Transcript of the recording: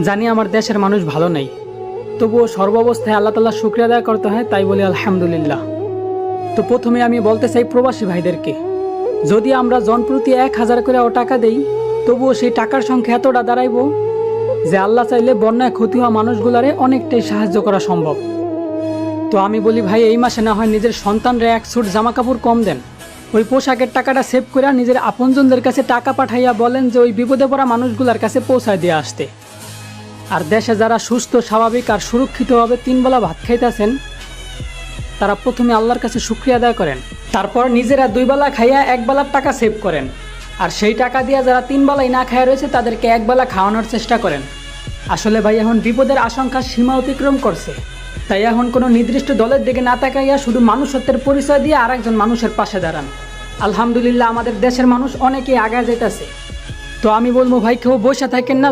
জানি আমার দেশের মানুষ ভালো নেই, তবুও সর্বাবস্থায় আল্লাহ তাআলার শুকরিয়া আদায় করতে হয়, তাই বলি আলহামদুলিল্লাহ। তো প্রথমে আমি বলতে চাই প্রবাসী ভাইদেরকে, যদি আমরা জনপ্রতি 1000 করে টাকা দেই, তবুও সেই টাকার সংখ্যা এতটা দাঁড়াইব যে আল্লাহ চাইলে বন্যায় ক্ষতি হওয়া মানুষগুলারে অনেকটাই সাহায্য করা সম্ভব। তো আমি বলি ভাই, এই মাসে না হয় নিজের সন্তানরা এক সুট জামা কাপড় কম দেন, ওই পোশাকের টাকাটা সেভ করে নিজের আপনজনদের কাছে টাকা পাঠাইয়া বলেন যে ওই বিপদে পড়া মানুষগুলার কাছে পৌঁছায় দিয়ে আসতে। আর দেশে যারা সুস্থ, স্বাভাবিক আর সুরক্ষিতভাবে 3 বেলা ভাত খাইতেছেন, তারা প্রথমে আল্লাহর কাছে শুকরিয়া আদায় করেন, তারপর নিজেরা 2 বেলা খাইয়া 1 বেলার টাকা সেভ করেন। আর সেই টাকা দিয়ে যারা 3 বেলাই না খাইয়া রয়েছে তাদেরকে 1 বেলা খাওয়ানোর চেষ্টা করেন। আসলে ভাই, এখন বিপদের আশঙ্কা সীমা অতিক্রম করছে, তাই এখন কোনো নির্দিষ্ট দলের দিকে না তাকাইয়া শুধু মানুষত্বের পরিচয় দিয়ে আরেকজন মানুষের পাশে দাঁড়ান। আলহামদুলিল্লাহ, আমাদের দেশের মানুষ অনেকেই আগায় যেতেছে। তো আমি বলবো ভাই, কেউ বসে থাকেন না।